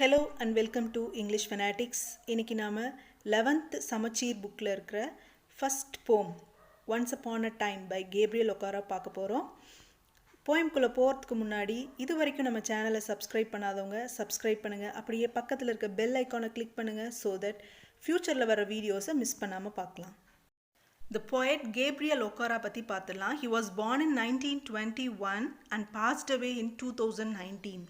Hello and welcome to English fanatics. இன்றைக்கி நாம் 11th சமச்சீர் புக்கில் இருக்கிற first poem once upon a time by Gabriel Okara பார்க்க போகிறோம். போயம்குள்ளே போகிறதுக்கு முன்னாடி இது வரைக்கும் நம்ம சேனலை சப்ஸ்கிரைப் பண்ணாதவங்க சப்ஸ்கிரைப் பண்ணுங்கள். அப்படியே பக்கத்தில் இருக்க பெல் ஐக்கானை கிளிக் பண்ணுங்கள் ஸோ தட் ஃப்யூச்சரில் வர வீடியோஸை மிஸ் பண்ணாமல் பார்க்கலாம். The poet Gabriel Okara பற்றி பார்த்துடலாம். He was born in 1921 and passed away in 2019.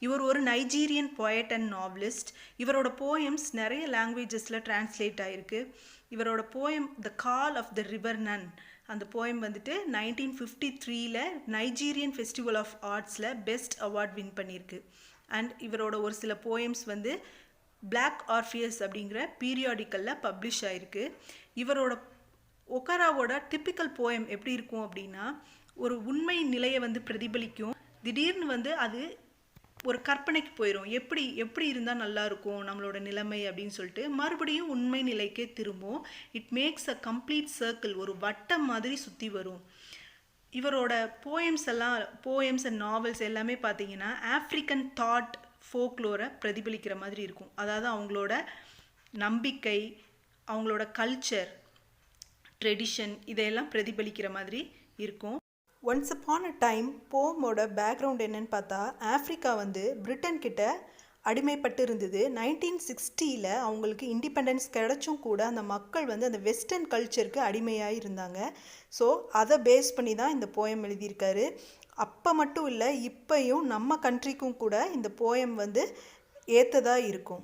இவர் ஒரு நைஜீரியன் poet and novelist. இவரோட poems நிறைய லாங்குவேஜஸில் டிரான்ஸ்லேட் ஆகிருக்கு. இவரோட poem The Call of the River Nun, அந்த poem வந்துட்டு 1953ல் நைஜீரியன் ஃபெஸ்டிவல் ஆஃப் ஆர்ட்ஸில் பெஸ்ட் அவார்ட் வின் பண்ணியிருக்கு. அண்ட் இவரோட ஒரு சில போயம்ஸ் வந்து Black Orpheus அப்படிங்கிற பீரியாடிக்கலில் பப்ளிஷ் ஆகிருக்கு. இவரோட ஒகாராவோட டிப்பிக்கல் போயம் எப்படி இருக்கும் அப்படின்னா, ஒரு உண்மை நிலையை வந்து பிரதிபலிக்கும். திடீர்னு வந்து அது ஒரு கற்பனைக்கு போயிடும். எப்படி இருந்தால் நல்லா இருக்கும் நம்மளோட நிலைமை அப்படின்னு சொல்லிட்டு மறுபடியும் உண்மை நிலைக்கே திரும்பும். It makes a complete circle, ஒரு வட்டம் மாதிரி சுற்றி வரும். இவரோட போயம்ஸ் அண்ட் நாவல்ஸ் எல்லாமே பார்த்தீங்கன்னா ஆஃப்ரிக்கன் தாட் ஃபோக்லோரை பிரதிபலிக்கிற மாதிரி இருக்கும். அதாவது அவங்களோட நம்பிக்கை, அவங்களோட கல்ச்சர், ட்ரெடிஷன் இதையெல்லாம் பிரதிபலிக்கிற மாதிரி இருக்கும். ஒன்ஸ் அப்பான் அ டைம் போமோட பேக்ரவுண்ட் என்னன்னு பார்த்தா, ஆஃப்ரிக்கா வந்து பிரிட்டன் கிட்ட அடிமைப்பட்டு இருந்தது. 1960ல் அவங்களுக்கு இண்டிபெண்டன்ஸ் கிடைச்சும் கூட அந்த மக்கள் வந்து அந்த வெஸ்டர்ன் கல்ச்சருக்கு அடிமையாக இருந்தாங்க. ஸோ அதை பேஸ் பண்ணி தான் இந்த போயம் எழுதியிருக்காரு. அப்போ மட்டும் இல்லை, இப்போயும் நம்ம கண்ட்ரிக்கும் கூட இந்த போயம் வந்து ஏற்றதாக இருக்கும்.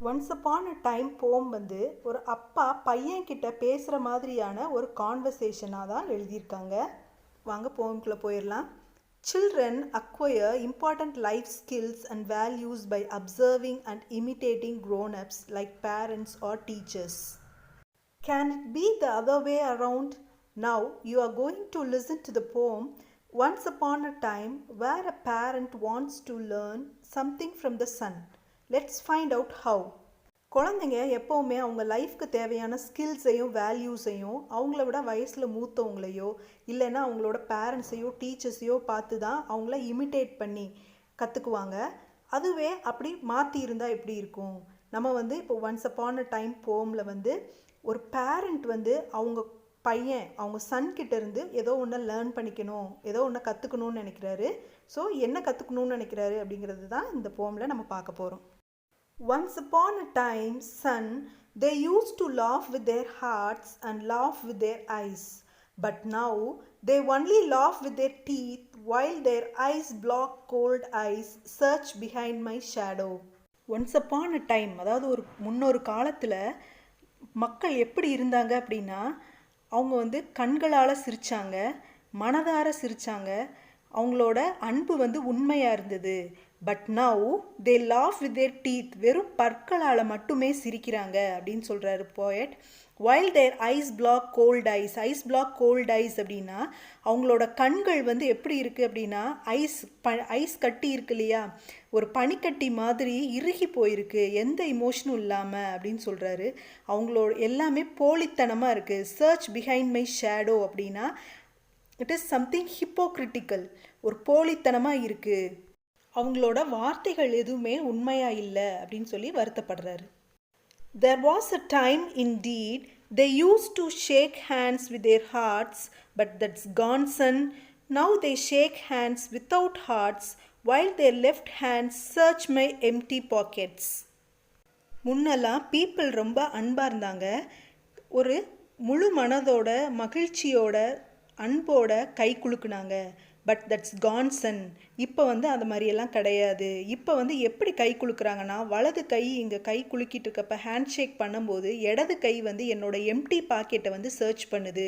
ஒன்ஸ் அப்பான் அ டைம் போம் வந்து ஒரு அப்பா பையன்கிட்ட பேசுகிற மாதிரியான ஒரு கான்வர்சேஷனாக தான் எழுதியிருக்காங்க. வாங்க போம்குள்ளே போயிடலாம். Children acquire important life skills and values by observing and imitating grown-ups like parents or teachers. Can it be the other way around? Now you are going to listen to the poem Once Upon a Time, where a parent wants to learn something from the son. Let's find out how. குழந்தைங்க எப்போவுமே அவங்க லைஃப்க்கு தேவையான ஸ்கில்ஸையும் வேல்யூஸையும் அவங்கள விட வயசில் மூத்தவங்களையோ இல்லைன்னா அவங்களோட பேரண்ட்ஸையோ டீச்சர்ஸையோ பார்த்து தான் அவங்கள இமிட்டேட் பண்ணி கற்றுக்குவாங்க. அதுவே அப்படி மாற்றி இருந்தால் எப்படி இருக்கும்? நம்ம வந்து இப்போ ஒன்ஸ் அப்பான் அ டைம் போமில் வந்து ஒரு பேரண்ட் வந்து அவங்க பையன், அவங்க சன்கிட்ட இருந்து ஏதோ ஒன்று லேர்ன் பண்ணிக்கணும், ஏதோ ஒன்று கற்றுக்கணும்னு நினைக்கிறாரு. ஸோ என்ன கற்றுக்கணும்னு நினைக்கிறாரு அப்படிங்கிறது தான் இந்த போமில் நம்ம பார்க்க போகிறோம். Once upon a time, son, they used to laugh with their hearts and laugh with their eyes. But now, they only laugh with their teeth while their eyes block cold eyes search behind my shadow. Once upon a time, அதாவது முன்னொரு காலத்தில் மக்கள் எப்படி இருந்தாங்க அப்படின்னா, அவங்க வந்து கண்களால் சிரித்தாங்க, மனதார சிரித்தாங்க, அவங்களோட அன்பு வந்து உண்மையாக இருந்தது. But now they laugh with their teeth, வெறும் பற்களால் மட்டுமே சிரிக்கிறாங்க அப்படின்னு சொல்கிறாரு poet. While their ice block cold eyes. Ice block cold eyes அப்படின்னா அவங்களோட கண்கள் வந்து எப்படி இருக்குது அப்படின்னா ஐஸ் கட்டி இருக்கு இல்லையா, ஒரு பனிக்கட்டி மாதிரி இறுகி போயிருக்கு, எந்த இமோஷனும் இல்லாமல் அப்படின்னு சொல்கிறாரு. அவங்களோட எல்லாமே போலித்தனமாக இருக்குது. சர்ச் பிஹைண்ட் மை ஷேடோ அப்படின்னா இட் இஸ் சம்திங் ஹிப்போக்ரிட்டிக்கல், ஒரு போலித்தனமாக இருக்குது, அவங்களோட வார்த்தைகள் எதுவுமே உண்மையாக இல்லை அப்படின்னு சொல்லி வருத்தப்படுறாரு. There was a time indeed they used to shake hands with their hearts, but that's gone son. Now they shake hands without hearts while their left hands search my empty pockets. முன்னெல்லாம் people ரொம்ப அன்பாக இருந்தாங்க, ஒரு முழு மனதோட மகிழ்ச்சியோட அன்போட கை குலுக்குனாங்க. But that's gone son. இப்போ வந்து அந்த மாதிரியெல்லாம் கிடையாது. இப்போ வந்து எப்படி கை குலுக்குறாங்கன்னா, வலது கை இங்கே கை குலுக்கிட்டு இருக்கப்போ ஹேண்ட் ஷேக் பண்ணும்போது இடது கை வந்து என்னோடய எம்டி பாக்கெட்டை வந்து சர்ச் பண்ணுது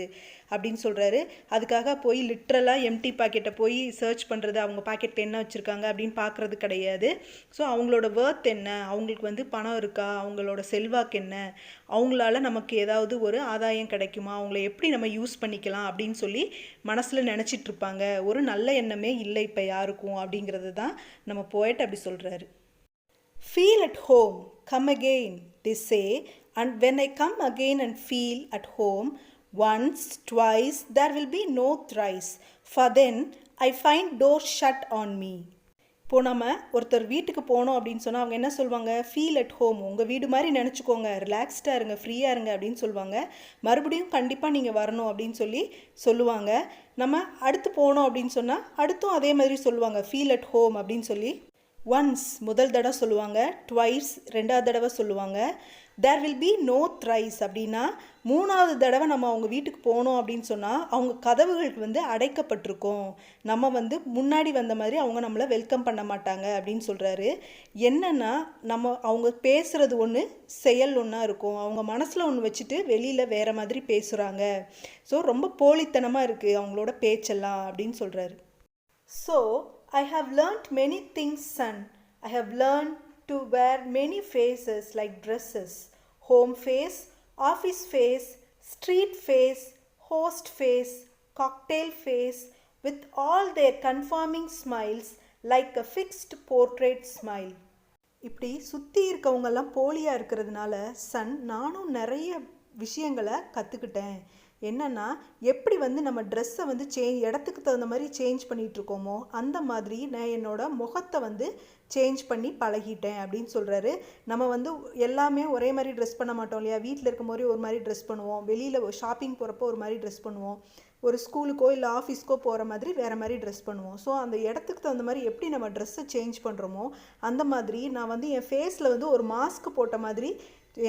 அப்படின்னு சொல்கிறாரு. அதுக்காக போய் லிட்ரலாக எம்டி பாக்கெட்டை போய் சர்ச் பண்ணுறது, அவங்க பாக்கெட்டில் என்ன வச்சுருக்காங்க அப்படின்னு பார்க்குறது கிடையாது. ஸோ அவங்களோட வேர்த் என்ன, அவங்களுக்கு வந்து பணம் இருக்கா, அவங்களோட செல்வாக்கு என்ன, அவங்களால நமக்கு ஏதாவது ஒரு ஆதாயம் கிடைக்குமா, அவங்கள எப்படி நம்ம யூஸ் பண்ணிக்கலாம் அப்படின்னு சொல்லி மனசில் நினச்சிட்ருப்பாங்க. ஒரு நல்ல எண்ணமே இல்லை இப்போ யாருக்கும் அப்படிங்கிறது தான் நம்ம போய்ட்டு அப்படி சொல்கிறாரு. Feel at home, come again they say, and when I come again and feel at home, once, twice, there will be no thrice, for then I find door shut on me. இப்போது நம்ம ஒருத்தர் வீட்டுக்கு போனோம் அப்படின்னு சொன்னால் அவங்க என்ன சொல்லுவாங்க, ஃபீல் அட் ஹோம், உங்கள் வீடு மாதிரி நினச்சிக்கோங்க, ரிலாக்ஸ்டாக இருங்க, ஃப்ரீயாக இருங்க அப்படின்னு சொல்லுவாங்க. மறுபடியும் கண்டிப்பாக நீங்கள் வரணும் அப்படின்னு சொல்லுவாங்க. நம்ம அடுத்து போனோம் அப்படின்னு சொன்னால் அடுத்தும் அதே மாதிரி சொல்லுவாங்க, ஃபீல் அட் ஹோம் அப்படின்னு சொல்லி. ஒன்ஸ் முதல் தடவை சொல்லுவாங்க, ட்வைஸ் ரெண்டாவது தடவை சொல்லுவாங்க. There will be no thrice அப்படின்னா மூணாவது தடவை நம்ம அவங்க வீட்டுக்கு போனோம் அப்படின்னு சொன்னால் அவங்க கதவுகளுக்கு அடைக்கப்பட்டிருக்கோம், நம்ம முன்னாடி வந்த மாதிரி அவங்க நம்மளை வெல்கம் பண்ண மாட்டாங்க அப்படின்னு சொல்கிறாரு. என்னென்னா அவங்க பேசுகிறது ஒன்று, செயல் ஒன்றா இருக்கும். அவங்க மனசில் ஒன்று வச்சுட்டு வெளியில் வேறு மாதிரி பேசுகிறாங்க. ஸோ ரொம்ப போலித்தனமாக இருக்குது அவங்களோட பேச்செல்லாம் அப்படின்னு சொல்கிறாரு. So I have learnt many things, son. I have learned to wear many faces like dresses. Home face, office face, street face, host face, cocktail face, with all their conforming smiles like a fixed portrait smile. இப்படி சுற்றி இருக்கவங்கெல்லாம் போலியாக இருக்கிறதுனால Sun நானும் நிறைய விஷயங்களை கற்றுக்கிட்டேன். என்னென்னா எப்படி நம்ம ட்ரெஸ்ஸை இடத்துக்கு தகுந்த மாதிரி சேஞ்ச் பண்ணிகிட்ருக்கோமோ அந்த மாதிரி நான் என்னோடய முகத்தை சேஞ்ச் பண்ணி பழகிட்டேன் அப்படின்னு சொல்கிறாரு. நம்ம எல்லாமே ஒரே மாதிரி ட்ரெஸ் பண்ண மாட்டோம் இல்லையா. வீட்டில் இருக்கும் போது ஒரு மாதிரி ட்ரெஸ் பண்ணுவோம், வெளியில் ஷாப்பிங் போகிறப்போ ஒரு மாதிரி ட்ரெஸ் பண்ணுவோம், ஒரு ஸ்கூலுக்கோ இல்லை ஆஃபீஸ்க்கோ போகிற மாதிரி வேறு மாதிரி ட்ரெஸ் பண்ணுவோம். ஸோ அந்த இடத்துக்கு தகுந்த மாதிரி எப்படி நம்ம ட்ரெஸ்ஸை சேஞ்ச் பண்ணுறோமோ அந்த மாதிரி நான் என் ஃபேஸில் ஒரு மாஸ்க் போட்ட மாதிரி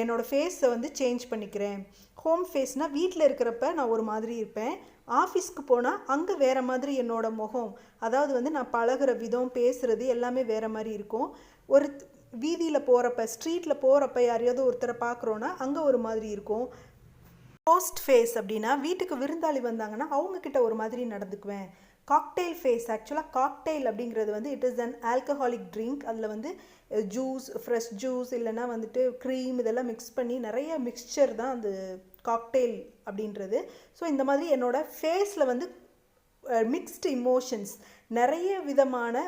என்னோடய ஃபேஸை சேஞ்ச் பண்ணிக்கிறேன். ஹோம் ஃபேஸ்னால் வீட்டில் இருக்கிறப்ப நான் ஒரு மாதிரி இருப்பேன், ஆஃபீஸ்க்கு போனால் அங்கே வேறு மாதிரி என்னோடய முகம், அதாவது நான் பழகிற விதம், பேசுகிறது எல்லாமே வேறு மாதிரி இருக்கும். ஒரு வீதியில் போகிறப்ப, ஸ்ட்ரீட்டில் போகிறப்ப யாரையாவது ஒருத்தரை பார்க்குறோன்னா அங்கே ஒரு மாதிரி இருக்கும். ஹோஸ்ட் ஃபேஸ் அப்படின்னா வீட்டுக்கு விருந்தாளி வந்தாங்கன்னா அவங்கக்கிட்ட ஒரு மாதிரி நடந்துக்குவேன். காக்டெயில் ஃபேஸ், ஆக்சுவலாக காக்டெயில் அப்படிங்கிறது it is an alcoholic drink. அதில் ஜூஸ், ஃப்ரெஷ் ஜூஸ் இல்லைன்னா க்ரீம் இதெல்லாம் மிக்ஸ் பண்ணி நிறைய மிக்ஸ்சர் தான் அந்த காக்டெயில் அப்படின்றது. ஸோ இந்த மாதிரி என்னோடய ஃபேஸில் மிக்ஸ்டு இமோஷன்ஸ், நிறைய விதமான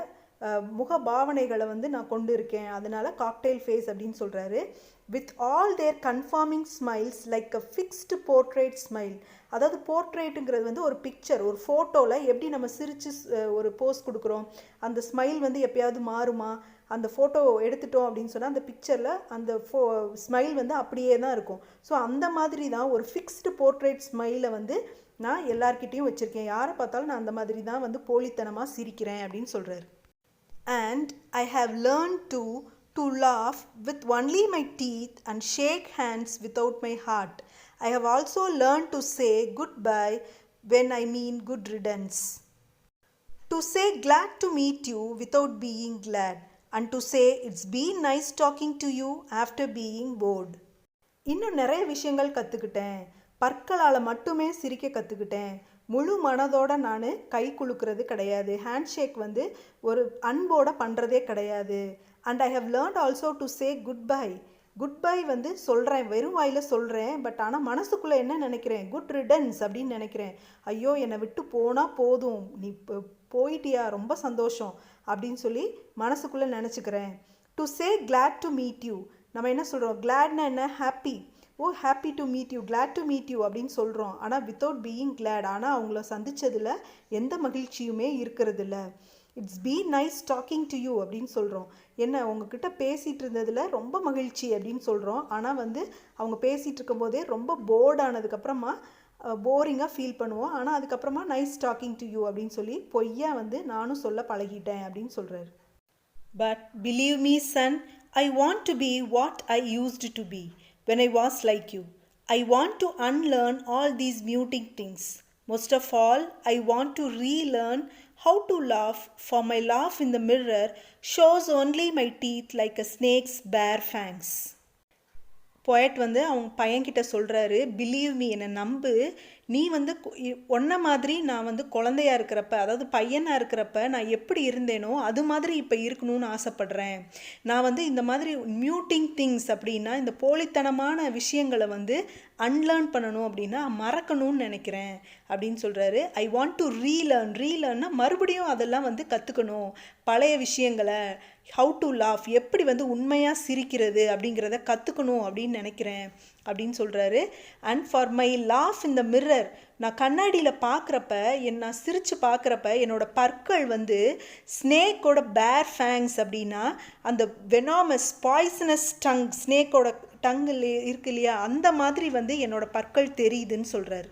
முக பாவனைகளை நான் கொண்டு இருக்கேன், அதனால் காக்டெயில் ஃபேஸ் அப்படின்னு சொல்கிறாரு. With all their conforming smiles like a fixed portrait smile. அதாவது போர்ட்ரேட்டுங்கிறது ஒரு பிக்சர், ஒரு ஃபோட்டோவில் எப்படி நம்ம சிரித்து ஒரு போஸ் கொடுக்குறோம், அந்த ஸ்மைல் எப்பயாவது மாறுமா, அந்த ஃபோட்டோ எடுத்துட்டோம் அப்படின்னு சொன்னால் அந்த பிக்சரில் அந்த ஸ்மைல் அப்படியே தான் இருக்கும். ஸோ அந்த மாதிரி தான் ஒரு ஃபிக்ஸ்டு போர்ட்ரேட் ஸ்மைலை நான் எல்லார்கிட்டையும் வச்சுருக்கேன், யாரை பார்த்தாலும் நான் அந்த மாதிரி தான் போலித்தனமாக சிரிக்கிறேன் அப்படின்னு சொல்கிறாரு. And I have learned to laugh with only my teeth and shake hands without my heart. I have also learned to say goodbye when I mean good riddance. To say glad to meet you without being glad, and to say it's been nice talking to you after being bored. இன்னும் நிறைய விஷயங்கள் கற்றுக்கிட்டேன். பற்களால் மட்டுமே சிரிக்க கற்றுக்கிட்டேன். முழு மனதோட நான் கை குலுக்கிறது கிடையாது, ஹேண்ட்ஷேக் ஒரு அன்போட பண்ணுறதே கிடையாது. And I have learned also to say goodbye. Goodbye சொல்கிறேன், வெறும் வாயில் சொல்கிறேன், பட் ஆனால் மனசுக்குள்ளே என்ன நினைக்கிறேன், குட் ரிடன்ஸ் அப்படின்னு நினைக்கிறேன். ஐயோ என்னை விட்டு போனால் போதும், நீ போயிட்டியா, ரொம்ப சந்தோஷம் அப்படின்னு சொல்லி மனசுக்குள்ளே நினச்சிக்கிறேன். To say glad to meet you, நம்ம என்ன சொல்கிறோம், கிளாட்னா என்ன, happy, oh happy to meet you, glad to meet you அப்படின்னு சொல்கிறோம். ஆனால் வித்தவுட் பீயிங் கிளாட், ஆனால் அவங்கள சந்தித்ததில் எந்த மகிழ்ச்சியுமே இருக்கிறதில்ல. It's be nice talking to you அப்படின்னு சொல்கிறோம். என்ன உங்ககிட்ட பேசிகிட்டு இருந்ததில் ரொம்ப மகிழ்ச்சி அப்படின்னு சொல்கிறோம். ஆனால் அவங்க பேசிகிட்டு இருக்கும்போதே ரொம்ப போர்டானதுக்கப்புறமா போரிங்காக ஃபீல் பண்ணுவோம். ஆனால் அதுக்கப்புறமா நைஸ் டாக்கிங் டு யூ அப்படின்னு சொல்லி பொய்யா நானும் சொல்ல பழகிட்டேன் அப்படின்னு சொல்கிறாரு. But believe me son, I want to be what I used to be when I was like you. I want to unlearn all these muting things. Most of all, I want to relearn how to laugh, for my laugh in the mirror shows only my teeth like a snake's bare fangs. Poet அவங்க பையன்கிட்ட சொல்கிறாரு, believe me, என்னை நம்பு, நீ ஒன்றை மாதிரி நான் குழந்தையாக இருக்கிறப்ப, அதாவது பையனாக இருக்கிறப்ப நான் எப்படி இருந்தேனோ அது மாதிரி இப்போ இருக்கணும்னு ஆசைப்பட்றேன். நான் இந்த மாதிரி மியூட்டிங் திங்ஸ் அப்படின்னா இந்த போலித்தனமான விஷயங்களை அன்லேர்ன் பண்ணணும் அப்படின்னா மறக்கணும்னு நினைக்கிறேன் அப்படின்னு சொல்கிறாரு. ஐ வாண்ட் டு ரீலேர்ன்னா மறுபடியும் அதெல்லாம் கற்றுக்கணும், பழைய விஷயங்களை ஹவு டு லாஃப், எப்படி வந்து உண்மையாக சிரிக்கிறது அப்படிங்கிறத கற்றுக்கணும் அப்படின்னு நினைக்கிறேன் அப்படின்னு சொல்கிறாரு. And for my laugh in the mirror, நான் கண்ணாடியில் பார்க்குறப்ப நான் சிரித்து பார்க்குறப்ப என்னோடய பற்கள் வந்து ஸ்னேக்கோட பேர் ஃபேங்ஸ் அப்படின்னா அந்த வெனாமஸ் பாய்சனஸ் டங், ஸ்னேக்கோட டங்கில் இருக்கு இல்லையா, அந்த மாதிரி வந்து என்னோடய பற்கள் தெரியுதுன்னு சொல்கிறாரு.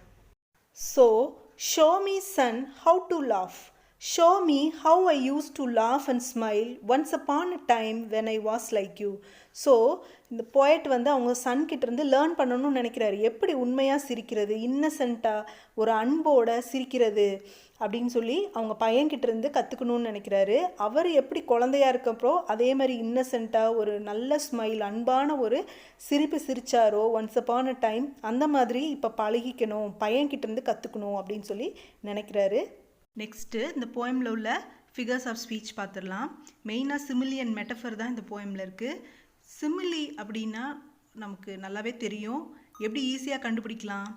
So show me son how to laugh, show me how I used to laugh and smile once upon a time when I was like you. So இந்த போயட் வந்து அவங்க சன் கிட்டேருந்து லேர்ன் பண்ணணும்னு நினைக்கிறாரு. எப்படி உண்மையாக சிரிக்கிறது, இன்னசென்ட்டாக ஒரு அன்போட சிரிக்கிறது அப்படின்னு சொல்லி அவங்க பையன்கிட்டேருந்து கற்றுக்கணும்னு நினைக்கிறாரு. அவர் எப்படி குழந்தையாக இருக்கப்போ அதே மாதிரி இன்னசென்ட்டாக ஒரு நல்ல ஸ்மைல், அன்பான ஒரு சிரிப்பு சிரித்தாரோ ஒன்ஸ் அப்பான் அ டைம், அந்த மாதிரி இப்போ பழகிக்கணும், பையன்கிட்டேருந்து கற்றுக்கணும் அப்படின்னு சொல்லி நினைக்கிறாரு. நெக்ஸ்ட்டு இந்த போயமில் உள்ள ஃபிகர்ஸ் ஆஃப் ஸ்பீச் பார்த்துடலாம். மெயினாக சிமிலி அண்ட் மெட்டஃபர் தான் இந்த போயமில் இருக்குது. சிமிலி அப்படின்னா நமக்கு நல்லாவே தெரியும். எப்படி ஈஸியாக கண்டுபிடிக்கலாம்,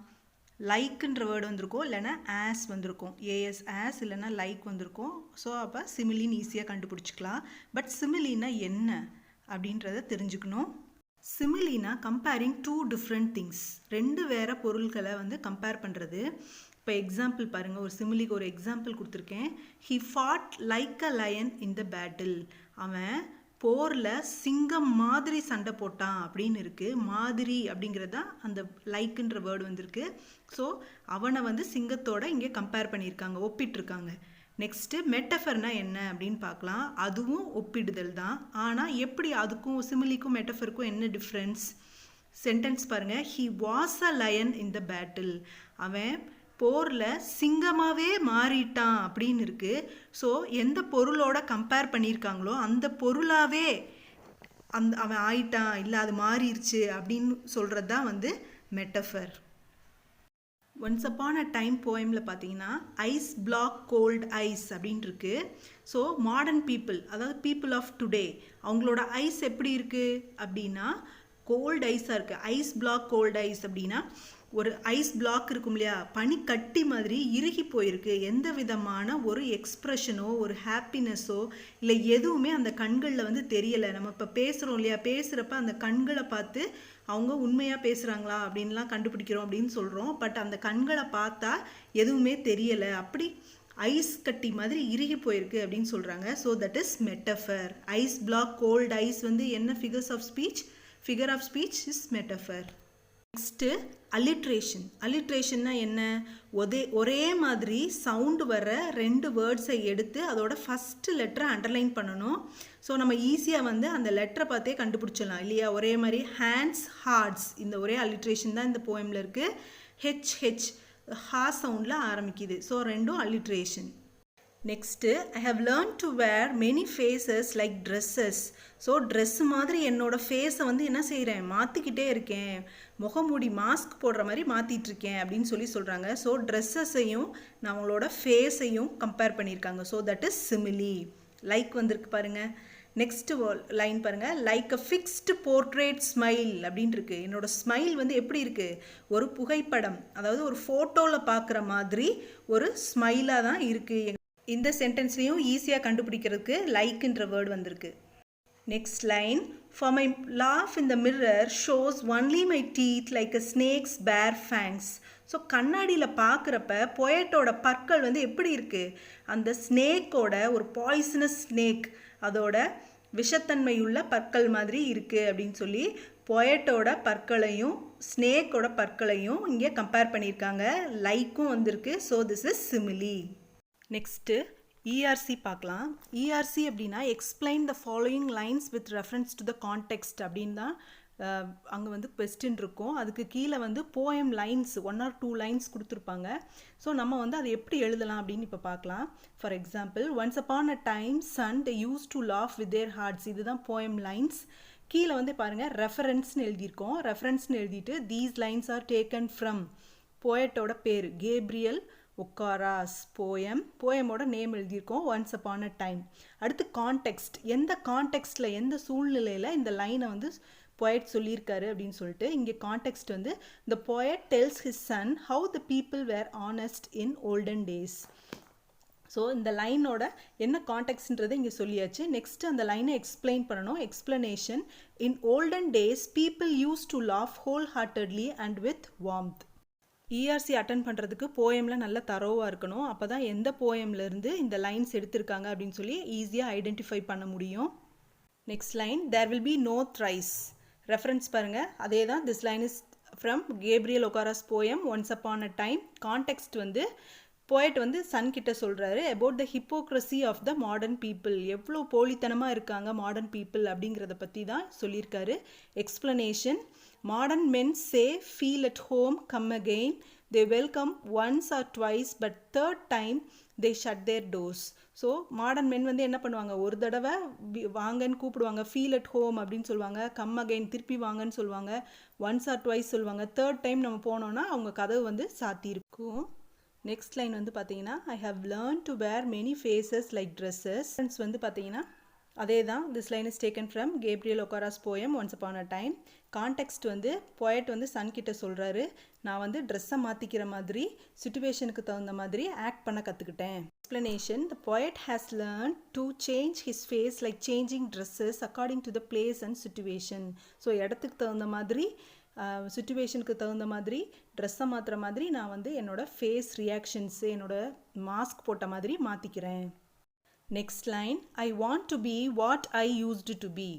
லைக்குன்ற வேர்டு வந்திருக்கும், இல்லைனா ஆஸ் வந்திருக்கும், ஏஎஸ் ஆஸ் இல்லைனா லைக் வந்திருக்கும். ஸோ அப்போ சிமிலின்னு ஈஸியாக கண்டுபிடிச்சிக்கலாம். பட் சிமிலினா என்ன அப்படின்றத தெரிஞ்சுக்கணும். சிமிலினா கம்பேரிங் டூ டிஃப்ரெண்ட் திங்ஸ், ரெண்டு வேறு பொருள்களை வந்து கம்பேர் பண்ணுறது. இப்போ எக்ஸாம்பிள் பாருங்கள், ஒரு சிமிலிக்கு ஒரு எக்ஸாம்பிள் கொடுத்துருக்கேன். He fought like a lion in the battle, அவன் போரில் சிங்கம் மாதிரி சண்டை போட்டான் அப்படின்னு இருக்குது. மாதிரி அப்படிங்கிறது தான் அந்த லைக்குன்ற வேர்டு வந்திருக்கு. ஸோ அவனை வந்து சிங்கத்தோட இங்கே கம்பேர் பண்ணியிருக்காங்க, ஒப்பிட்டுருக்காங்க. நெக்ஸ்ட்டு மெட்டஃபர்னா என்ன அப்படின்னு பார்க்கலாம். அதுவும் ஒப்பிடுதல் தான். ஆனால் எப்படி அதுக்கும் சிமிலிக்கும் மெட்டஃபருக்கும் என்ன டிஃப்ரென்ஸ்? சென்டென்ஸ் பாருங்கள். He was a lion in the battle, அவன் போரில் சிங்கமாகவே மாறிட்டான் அப்படின்னு இருக்குது. ஸோ எந்த பொருளோட கம்பேர் பண்ணியிருக்காங்களோ அந்த பொருளாகவே அவன் ஆயிட்டான், இல்லை அது மாறிடுச்சு அப்படின்னு சொல்கிறது தான் வந்து metaphor. Once upon a time போயமில் பார்த்தீங்கன்னா ஐஸ் பிளாக் கோல்டு ஐஸ் அப்படின்னு இருக்குது. ஸோ மாடர்ன் பீப்புள், அதாவது பீப்புள் ஆஃப் டுடே, அவங்களோட ஐஸ் எப்படி இருக்குது அப்படின்னா கோல்டு ஐஸாக இருக்குது. ஐஸ் பிளாக் கோல்டு ஐஸ் அப்படின்னா ஒரு ஐஸ் பிளாக் இருக்கும் இல்லையா, பனி கட்டி மாதிரி இறுகி போயிருக்கு. எந்த விதமான ஒரு எக்ஸ்ப்ரெஷனோ ஒரு ஹாப்பினஸோ இல்லை எதுவுமே அந்த கண்களில் வந்து தெரியலை. நம்ம இப்போ பேசுகிறோம் இல்லையா, பேசுகிறப்ப அந்த கண்களை பார்த்து அவங்க உண்மையாக பேசுகிறாங்களா அப்படின்லாம் கண்டுபிடிக்கிறோம் அப்படின்னு சொல்கிறோம். பட் அந்த கண்களை பார்த்தா எதுவுமே தெரியலை, அப்படி ஐஸ் கட்டி மாதிரி இறுகி போயிருக்கு அப்படின்னு சொல்கிறாங்க. So that is metaphor. Eyes black cold eyes வந்து என்ன figures of speech? Figure of speech is metaphor. Next alliteration. அலிட்ரேஷன்னா என்ன? ஒரே மாதிரி சவுண்டு வர ரெண்டு வேர்ட்ஸை எடுத்து அதோட ஃபஸ்ட்டு லெட்டரை அண்டர்லைன் பண்ணணும். ஸோ நம்ம ஈஸியாக வந்து அந்த லெட்டரை பார்த்தே கண்டுபிடிச்சிடலாம் இல்லையா. ஒரே மாதிரி ஹேண்ட்ஸ், ஹார்ட்ஸ், இந்த ஒரே அலிட்ரேஷன் தான் இந்த போயமில் இருக்குது. ஹெச் ஹா சவுண்டில் ஆரம்பிக்குது. ஸோ ரெண்டும் alliteration. Next I have learn to wear many faces like dresses. So dress மாதிரி என்னோடய ஃபேஸை வந்து என்ன செய்கிறேன், மாற்றிக்கிட்டே இருக்கேன், முகமூடி மாஸ்க் போடுற மாதிரி மாற்றிட்டுருக்கேன் அப்படின்னு சொல்கிறாங்க. ஸோ ட்ரெஸ்ஸஸையும் நம்மளோட ஃபேஸையும் கம்பேர் பண்ணியிருக்காங்க. So that is simile. Like வந்திருக்கு பாருங்கள். நெக்ஸ்ட்டு லைன் பாருங்கள். Like a fixed portrait smile அப்படின்னு இருக்குது. என்னோடய ஸ்மைல் வந்து எப்படி இருக்குது, ஒரு புகைப்படம், அதாவது ஒரு ஃபோட்டோவில் பார்க்குற மாதிரி ஒரு ஸ்மைலாக தான் இருக்குது. இந்த சென்டென்ஸ்லையும் ஈஸியாக கண்டுபிடிக்கிறதுக்கு லைக்குன்ற வேர்டு வந்திருக்கு. Next line. For my laugh in the mirror shows only my teeth like a snakes பேர் ஃபேங்ஸ். ஸோ கண்ணாடியில் பார்க்குறப்ப பொயட்டோட பற்கள் வந்து எப்படி இருக்குது, அந்த ஸ்னேக்கோட ஒரு பாய்சனஸ் ஸ்னேக், அதோட விஷத்தன்மையுள்ள பற்கள் மாதிரி இருக்குது அப்படின்னு சொல்லி பொயட்டோட பற்களையும் ஸ்னேக்கோட பற்களையும் இங்கே கம்பேர் பண்ணியிருக்காங்க. லைக்கும் வந்திருக்கு. So this is simile. Next ERC பார்க்கலாம். ERC அப்படின்னா explain the following lines with reference to the context அப்படின்னு தான் அங்கே வந்து கொஸ்டின் இருக்கும். அதுக்கு கீழே வந்து போயம் லைன்ஸ் 1 or 2 லைன்ஸ் கொடுத்துருப்பாங்க. ஸோ நம்ம வந்து அதை எப்படி எழுதலாம் அப்படின்னு இப்போ பார்க்கலாம். For example, once upon a time son they use to laugh with their hearts, இதுதான் போயம் லைன்ஸ். கீழே வந்து பாருங்கள் ரெஃபரன்ஸ்னு எழுதியிருக்கோம். ரெஃபரன்ஸ்னு எழுதிட்டு these lines are taken from, போயட்டோட பேர் கேப்ரியல் ஒக்காராஸ் போயமோட நேம் எழுதியிருக்கோம், ஒன்ஸ் அப்பான் அ டைம். அடுத்து கான்டெக்ஸ்ட், எந்த கான்டெக்ஸ்டில் எந்த சூழ்நிலையில் இந்த லைனை வந்து போயட் சொல்லியிருக்காரு அப்படின்னு சொல்லிட்டு இங்கே கான்டெக்ஸ்ட் வந்து the poet tells his son how the people were honest in olden days. So இந்த லைனோட என்ன கான்டெக்ட்ன்றதை இங்கே சொல்லியாச்சு. நெக்ஸ்ட் அந்த லைனை எக்ஸ்பிளைன் பண்ணணும். Explanation. In olden days people use to laugh whole heartedly and with warmth. ERC attend பண்ணுறதுக்கு போயமில் நல்ல தரோவாக இருக்கணும். அப்போ தான் எந்த போயம்லேருந்து இந்த லைன்ஸ் எடுத்திருக்காங்க அப்படின்னு சொல்லி ஈஸியாக ஐடென்டிஃபை பண்ண முடியும். Next line, there will be no thrice. Reference பாருங்கள், அதே தான். This line is from Gabriel Okara's poem once upon a time. Context வந்து போயட் வந்து சன் கிட்ட சொல்கிறாரு about the hypocrisy of the modern people. எவ்வளோ போலித்தனமாக இருக்காங்க மாடர்ன் பீப்புள் அப்படிங்கிறத பற்றி தான் சொல்லியிருக்காரு. Explanation. Modern men say, feel at home, come again. They welcome once or twice, but third time they shut their doors. So modern men வந்து என்ன பண்ணுவாங்க, ஒரு தடவை வாங்கன்னு கூப்பிடுவாங்க, ஃபீல் அட் ஹோம் அப்படின்னு சொல்லுவாங்க, கம் அகைன் திருப்பி வாங்கன்னு சொல்லுவாங்க, ஒன்ஸ் ஆர் ட்வைஸ் சொல்லுவாங்க, தேர்ட் டைம் நம்ம போனோன்னா அவங்க கதவு வந்து சாத்தியிருக்கும். நெக்ஸ்ட் லைன் வந்து பார்த்தீங்கன்னா, I have learn to wear many faces like dresses. வந்து பார்த்தீங்கன்னா அதே தான். This line is taken from Gabriel Okara's poem once upon a time. Context வந்து போயட் வந்து சன் கிட்ட சொல்கிறாரு, நான் வந்து ட்ரெஸ்ஸை மாற்றிக்கிற மாதிரி சுச்சுவேஷனுக்கு தகுந்த மாதிரி ஆக்ட் பண்ண கற்றுக்கிட்டேன். Explanation. The poet has learn to change his face like changing dresses according to the place and situation. So இடத்துக்கு தகுந்த மாதிரி சுச்சுவேஷனுக்கு தகுந்த மாதிரி ட்ரெஸ்ஸை மாற்றுற மாதிரி நான் வந்து என்னோடய ஃபேஸ் ரியாக்ஷன்ஸு என்னோட மாஸ்க் போட்ட மாதிரி மாற்றிக்கிறேன். Next line, I want to be what I used to be.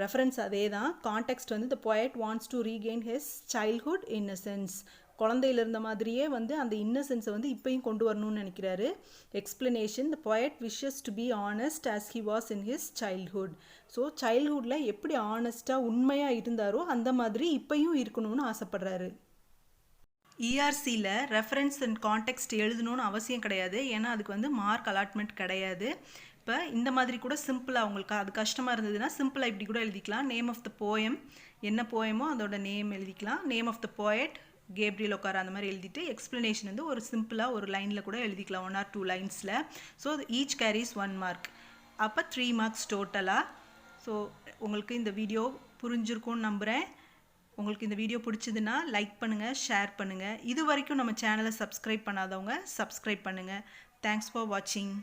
Reference அதே தான். கான்டெக்ஸ்ட் வந்து the poet wants to regain his childhood innocence. குழந்தையில் இருந்த மாதிரியே வந்து அந்த இன்னசென்ஸை வந்து இப்போயும் கொண்டு வரணும்னு நினைக்கிறாரு. Explanation. The poet wishes to be honest as he was in his childhood. So சைல்ட்ஹுட்டில் எப்படி ஆனஸ்ட்டாக உண்மையாக இருந்தாரோ அந்த மாதிரி இப்போயும் இருக்கணும்னு ஆசைப்படுறாரு. ERCயில் ரெஃபரன்ஸ் அண்ட் கான்டெக்ஸ்ட் எழுதணும்னு அவசியம் கிடையாது, ஏன்னா அதுக்கு வந்து மார்க் அலாட்மெண்ட் கிடையாது. இப்போ இந்த மாதிரி கூட சிம்பிளாக உங்களுக்கு அது கஷ்டமாக இருந்ததுன்னா சிம்பிளாக இப்படி கூட எழுதிக்கலாம். நேம் ஆஃப் த போயம், என்ன போயமோ அதோட நேம் எழுதிக்கலாம். Name of the poet Gabriel Okara அந்த மாதிரி எழுதிட்டு எக்ஸ்பிளனேஷன் வந்து ஒரு சிம்பிளாக ஒரு லைனில் கூட எழுதிக்கலாம், 1 or 2 லைன்ஸில். So each carries 1 mark. அப்போ 3 மார்க்ஸ் டோட்டலாக. ஸோ உங்களுக்கு இந்த வீடியோ புரிஞ்சிருக்கும்னு நம்புகிறேன். உங்களுக்கு இந்த வீடியோ பிடிச்சதுன்னா லைக் பண்ணுங்கள், ஷேர் பண்ணுங்கள். இது வரைக்கும் நம்ம சேனலை சப்ஸ்கிரைப் பண்ணாதவங்க சப்ஸ்கிரைப் பண்ணுங்கள். தேங்க்ஸ் ஃபார் வாட்சிங்.